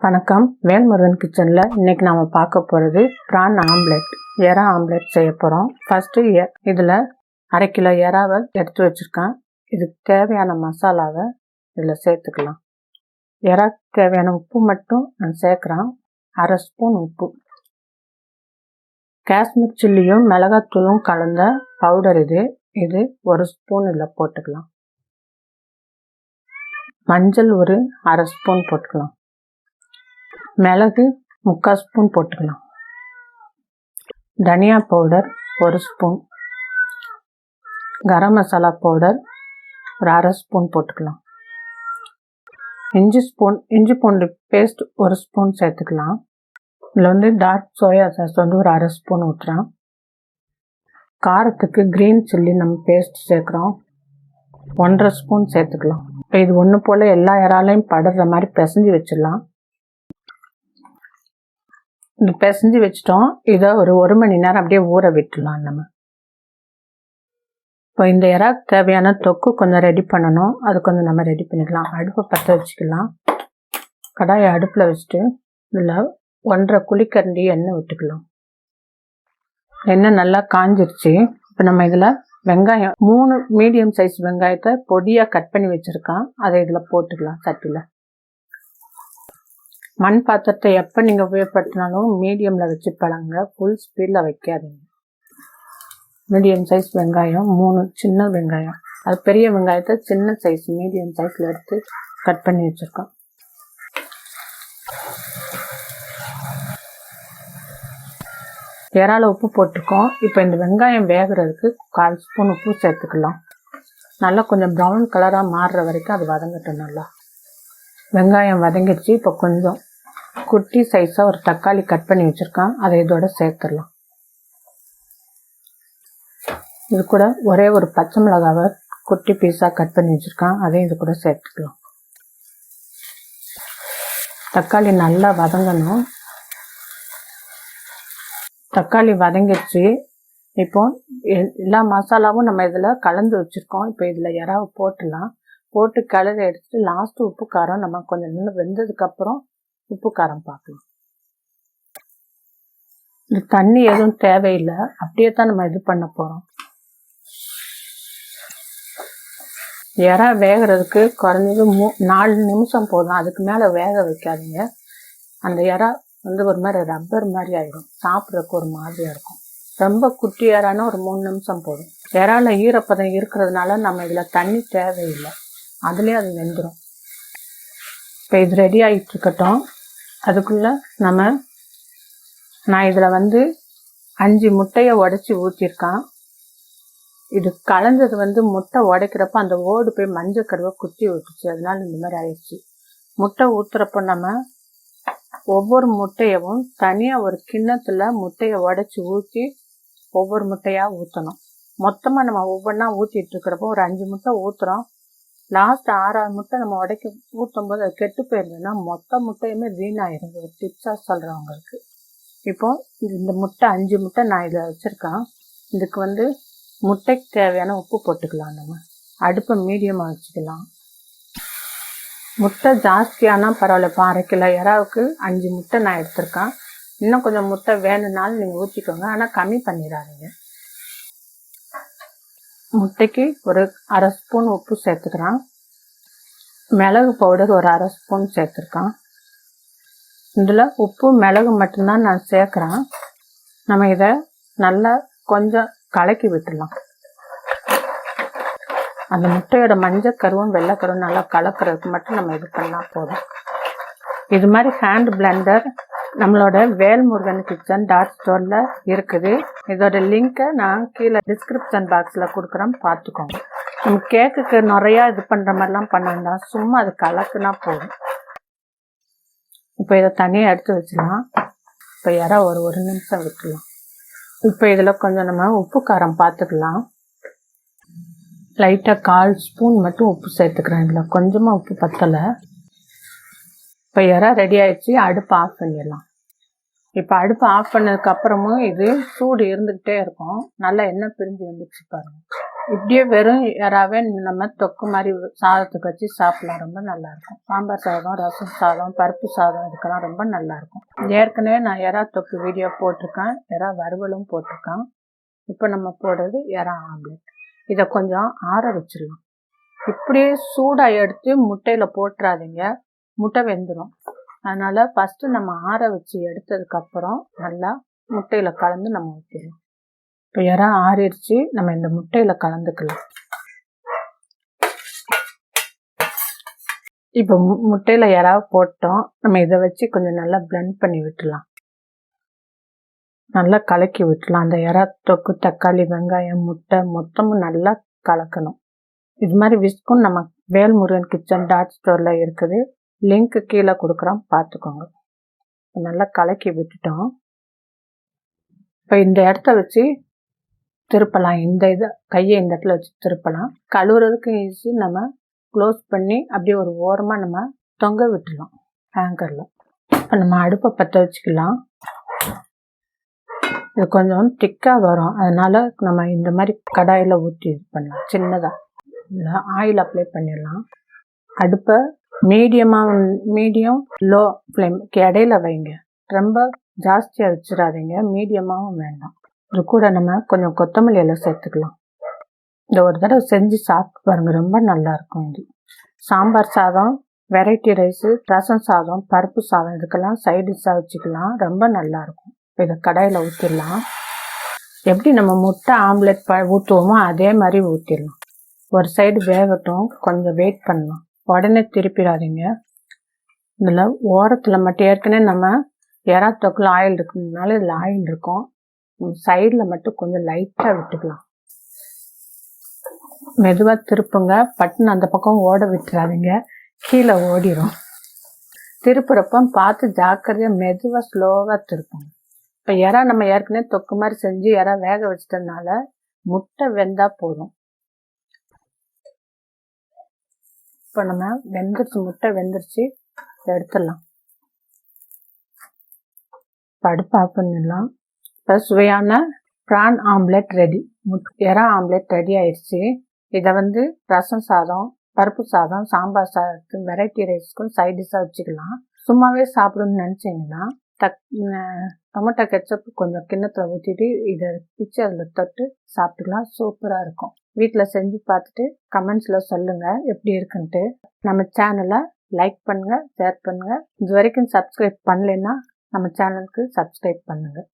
வணக்கம், வேல்முருகன் கிச்சனில் இன்றைக்கி நாம் பார்க்க போகிறது ப்ரான் ஆம்லெட், எறா ஆம்லெட் செய்ய போகிறோம். ஃபஸ்ட்டு இதில் 1/2 கிலோ எறாவை எடுத்து வச்சுருக்கேன். இதுக்கு தேவையான மசாலாவை இதில் சேர்த்துக்கலாம். எறாக்கு தேவையான உப்பு மட்டும் நான் சேர்க்குறேன். 1/2 ஸ்பூன் உப்பு. காஷ்மீர் சில்லியும் மிளகாத்தூளும் கலந்த பவுடர் இது 1 ஸ்பூன் இதில் போட்டுக்கலாம். மஞ்சள் ஒரு 1/2 ஸ்பூன் போட்டுக்கலாம். மிளகு 3/4 ஸ்பூன் போட்டுக்கலாம். தனியா powder 1 spoon. Garam masala powder ஒரு 1/2 ஸ்பூன் போட்டுக்கலாம். இஞ்சி பூண்டு பேஸ்ட் 1 ஸ்பூன் சேர்த்துக்கலாம். இதில் டார்க் சோயா சாஸ் ஒரு 1/2 ஸ்பூன் ஊற்றுறேன். காரத்துக்கு க்ரீன் சில்லி நம்ம பேஸ்ட் சேர்க்குறோம், 1/2 ஸ்பூன் சேர்த்துக்கலாம். இப்போ இது ஒன்று போல் எல்லா இறாலையும் படுற மாதிரி பிசைஞ்சு வச்சிடலாம். இது பிசைஞ்சு வச்சிட்டோம். இதை ஒரு 1 மணி நேரம் அப்படியே ஊற விட்டுடலாம். நம்ம இப்போ இந்த இறாக்கு தேவையான தொக்கு கொஞ்சம் ரெடி பண்ணணும். அது கொஞ்சம் நம்ம ரெடி பண்ணிக்கலாம். அடுப்பை பற்ற வச்சுக்கலாம். கடாயை அடுப்பில் வச்சுட்டு இதில் 1/2 குழிக்கரண்டி எண்ணெய் விட்டுக்கலாம். எண்ணெய் நல்லா காஞ்சிருச்சு. இப்போ நம்ம இதில் வெங்காயம் 3 மீடியம் சைஸ் வெங்காயத்தை பொடியாக கட் பண்ணி வச்சுருக்கேன். அதை இதில் போட்டுக்கலாம். சட்டியில் மண் பாத்திரத்தை எப்போ நீங்கள் உபயோகப்படுத்தினாலும் மீடியமில் வச்சு பழங்க, ஃபுல் ஸ்பீடில் வைக்காதீங்க. மீடியம் சைஸ் வெங்காயம் 3 சின்ன வெங்காயம், அது பெரிய வெங்காயத்தை சின்ன சைஸ் மீடியம் சைஸில் எடுத்து கட் பண்ணி வச்சுருக்கோம். இறால உப்பு போட்டிருக்கோம். இப்போ இந்த வெங்காயம் வேகிறதுக்கு 1/4 ஸ்பூன் உப்பு சேர்த்துக்கலாம். நல்லா கொஞ்சம் ப்ரௌன் கலராக மாறுற வரைக்கும் அது வதங்கட்டும். நல்லா வெங்காயம் வதங்கிடுச்சு. இப்போ கொஞ்சம் குட்டி சைஸாக ஒரு தக்காளி கட் பண்ணி வச்சுருக்கேன். அதை இதோட சேர்த்துடலாம். இது கூட ஒரே ஒரு பச்சை மிளகாவை குட்டி பீஸாக கட் பண்ணி வச்சுருக்கேன். அதையும் இது கூட சேர்த்துக்கலாம். தக்காளி நல்லா வதங்கணும். தக்காளி வதங்கிடுச்சு. இப்போ எல்லா மசாலாவும் நம்ம இதில் கலந்து வச்சுருக்கோம். இப்போ இதில் இறாவை போட்டு கிளறி எடுத்துட்டு லாஸ்ட்டு உப்பு காரம் நம்ம கொஞ்சம் இன்னும் வெந்ததுக்கப்புறம் உப்பு காரம் பார்க்கலாம். இது தண்ணி எதுவும் தேவையில்லை, அப்படியே தான் நம்ம இது பண்ண போகிறோம். இறா வேகிறதுக்கு குறைஞ்சது 4 நிமிஷம் போதும். அதுக்கு மேலே வேக வைக்காதீங்க. அந்த இறா ஒரு மாதிரி ரப்பர் மாதிரி ஆகிடும், சாப்பிட்றதுக்கு ஒரு மாதிரியாக இருக்கும். ரொம்ப குட்டி இறானா ஒரு 3 நிமிஷம் போதும். இறால ஈரப்பதம் இருக்கிறதுனால நம்ம இதில் தண்ணி தேவையில்லை, அதுலேயே அது வெந்துடும். இப்போ இது ரெடி ஆகிட்டு இருக்கட்டும். அதுக்குள்ளே நான் இதில் 5 முட்டையை உடச்சி ஊற்றிருக்கேன். இது கலந்தது முட்டை உடைக்கிறப்ப அந்த ஓடு போய் மஞ்சள் கருவை குத்தி விட்டுச்சு, அதனால இந்த மாதிரி ஆயிடுச்சு. முட்டை ஊற்றுறப்போ நம்ம ஒவ்வொரு முட்டையவும் தனியாக ஒரு கிண்ணத்தில் முட்டையை உடச்சி ஊற்றி ஒவ்வொரு முட்டையாக ஊற்றணும். மொத்தமாக நம்ம ஒவ்வொன்றா ஊற்றிட்டு இருக்கிறப்போ ஒரு 5 முட்டை ஊற்றுறோம். லாஸ்ட் 6ஆவது முட்டை நம்ம ஊற்றும் போது அது கெட்டு போயிருந்ததுன்னா மொத்த முட்டையுமே வீணாயிரும். ஒரு டிப்ஸாக சொல்கிறவங்களுக்கு. இப்போது இந்த முட்டை 5 முட்டை நான் இதில் வச்சுருக்கேன். இதுக்கு முட்டைக்கு தேவையான உப்பு போட்டுக்கலாம். நம்ம அடுப்பை மீடியமாக வச்சுக்கலாம். முட்டை ஜாஸ்தியானா பரவாயில்ல. இப்போ 1/2 கிலோ இறாவுக்கு 5 முட்டை நான் எடுத்திருக்கேன். இன்னும் கொஞ்சம் முட்டை வேணும்னாலும் நீங்கள் ஊற்றிக்கோங்க, ஆனால் கம்மி பண்ணிடாதீங்க. முட்டைக்கு ஒரு 1/2 ஸ்பூன் உப்பு சேர்த்துக்கிறேன். மிளகு பவுடர் ஒரு 1/2 ஸ்பூன் சேர்த்துருக்கேன். இதில் உப்பு மிளகு மட்டும்தான் நான் சேர்க்குறேன். நம்ம இதை நல்லா கொஞ்சம் கலக்கி விட்டுடலாம். அந்த முட்டையோட மஞ்சள் கருவும் வெள்ளைக்கருவும் நல்லா கலக்கிறதுக்கு மட்டும் நம்ம இது பண்ணால் போதும். இது மாதிரி ஹேண்ட் பிளெண்டர் நம்மளோட வேல்முருகன் கிச்சன் .ஸ்டோரில் இருக்குது. இதோட லிங்க்கை நான் கீழே டிஸ்கிரிப்ஷன் பாக்ஸில் கொடுக்குறேன், பார்த்துக்கோங்க. நம்ம கேக்குக்கு நிறையா இது பண்ணுற மாதிரிலாம் பண்ண வேண்டாம், சும்மா அது கலக்குனா போதும். இப்போ இதை தனியாக எடுத்து வச்சுக்கலாம். இப்போ இறா ஒரு 1 நிமிஷம் விட்டுலாம். இப்போ இதில் கொஞ்சம் நம்ம உப்பு காரம் பார்த்துக்கலாம். லைட்டாக 1/4 ஸ்பூன் மட்டும் உப்பு சேர்த்துக்கிறேன். இதில் கொஞ்சமாக உப்பு பத்தலை. இப்போ இறா ரெடி ஆகிடுச்சு. அடுப்பை ஆஃப் பண்ணிடலாம். இப்போ அடுப்பை ஆஃப் பண்ணதுக்கப்புறமும் இது சூடு இருந்துக்கிட்டே இருக்கும். நல்லா எண்ணெய் பிரிஞ்சு வந்துச்சு பாருங்கள். இப்படியே வெறும் இறாவே நம்ம தொக்கு மாதிரி சாதத்துக்கு வச்சு சாப்பிடலாம். ரொம்ப நல்லாயிருக்கும். சாம்பார் சாதம், ரசம் சாதம், பருப்பு சாதம் இதுக்கெல்லாம் ரொம்ப நல்லாயிருக்கும். ஏற்கனவே நான் இறா தொக்கு வீடியோ போட்டிருக்கேன். இறா வறுவலும் போட்டிருக்கேன். இப்போ நம்ம போடுறது இறா ஆம்லெட். இதை கொஞ்சம் ஆற வச்சிடலாம். இப்படியே சூடாக எடுத்து முட்டையில் போட்டுறாதீங்க, முட்டை வெந்துடும். அதனால் ஃபஸ்ட்டு நம்ம ஆற வச்சு எடுத்ததுக்கப்புறம் நல்லா முட்டையில் கலந்து நம்ம ஊற்றிடலாம். இப்போ இறா ஆறிடுச்சு, நம்ம இந்த முட்டையில் கலந்துக்கலாம். இப்போ முட்டையில் இறாவை போட்டோம். நம்ம இதை வச்சு கொஞ்சம் நல்லா பிளெண்ட் பண்ணி விட்டுலாம். நல்லா கலக்கி விட்டுலாம். அந்த இறா தொக்கு, தக்காளி, வெங்காயம், முட்டை மொத்தமும் நல்லா கலக்கணும். இது மாதிரி விஸ்கும் நம்ம வேல்முருகன் கிச்சன் .ஸ்டோரில் இருக்குது. லிங்க்கு கீழே கொடுக்குறோம், பார்த்துக்கோங்க. நல்லா கலக்கி விட்டுட்டோம். இப்போ இந்த இடத்த வச்சு திருப்பலாம். இந்த கையை இந்த இடத்துல வச்சு திருப்பலாம். கழுவுறதுக்கு ஈஸி. நம்ம க்ளோஸ் பண்ணி அப்படியே ஒரு ஓரமாக நம்ம தொங்க விட்டுலாம் ஹேங்கரில். இப்போ நம்ம அடுப்பை பற்ற வச்சுக்கலாம். இது கொஞ்சம் திக்காக வரும். அதனால் நம்ம இந்த மாதிரி கடாயில் ஊற்றி இது பண்ணலாம். சின்னதாக இல்லை ஆயில் அப்ளை பண்ணிடலாம். அடுப்பை மீடியம் லோ ஃப்ளேமுக்கு இடையில வைங்க. ரொம்ப ஜாஸ்தியாக வச்சிடாதீங்க, மீடியமாகவும் வேண்டாம். இது கூட நம்ம கொஞ்சம் கொத்தமல்லி எல்லாம் சேர்த்துக்கலாம். இந்த ஒரு தடவை செஞ்சு சாப்பிட்டு பாருங்கள், ரொம்ப நல்லாயிருக்கும். இது சாம்பார் சாதம், வெரைட்டி ரைஸு, ரசம் சாதம், பருப்பு சாதம் இதுக்கெல்லாம் சைட் டிஷ்ஷாக வச்சுக்கலாம். ரொம்ப நல்லாயிருக்கும். இதை கடாயில் ஊற்றிடலாம். எப்படி நம்ம முட்டை ஆம்லெட் ஊற்றுவோமோ அதே மாதிரி ஊற்றிடலாம். ஒரு சைடு வேகட்டும், கொஞ்சம் வெயிட் பண்ணலாம். உடனே திருப்பிடாதீங்க. இதில் ஓரத்தில் மட்டும் ஏற்கனவே நம்ம இறா தொக்கில் ஆயில் இருக்குனால இதில் ஆயில் இருக்கும். சைடில் மட்டும் கொஞ்சம் லைட்டாக விட்டுக்கலாம். மெதுவாக திருப்புங்க. பட்டுன்னு அந்த பக்கம் ஓட விட்டுறாதீங்க, கீழே ஓடிடும். திருப்புறப்ப பார்த்து ஜாக்கிரதையாக மெதுவாக ஸ்லோவாக திருப்புங்க. இப்போ இறா நம்ம ஏற்கனவே தொக்கு மாதிரி செஞ்சு இறா வேக வச்சிட்டதுனால முட்டை வெந்தால் போதும். இப்போ நம்ம முட்டை வெந்துருச்சு, எடுத்துடலாம். அடுப்பு ஆஃப் பண்ணிடலாம். இப்போ சுவையான prawn ஆம்லெட் ரெடி. இறா ஆம்லெட் ரெடி ஆயிடுச்சு. இதை ரசம் சாதம், பருப்பு சாதம், சாம்பார் சாதத்துக்கு, வெரைட்டி ரைஸ்க்கும் சைட் டிஷ்ஷாக வச்சுக்கலாம். சும்மாவே சாப்பிடணும்னு நினச்சிங்கன்னா டொமேட்டோ கெச்சப் கொஞ்சம் கிண்ணத்தில் ஊற்றிட்டு இதை பிச்சு அதில் தொட்டு சாப்பிட்டுக்கலாம். சூப்பராக இருக்கும். வீட்டில் செஞ்சு பார்த்துட்டு கமெண்ட்ஸில் சொல்லுங்கள் எப்படி இருக்குன்ட்டு. நம்ம சேனலை லைக் பண்ணுங்கள், ஷேர் பண்ணுங்கள். இது வரைக்கும் சப்ஸ்கிரைப் பண்ணலைன்னா நம்ம சேனலுக்கு சப்ஸ்கிரைப் பண்ணுங்கள்.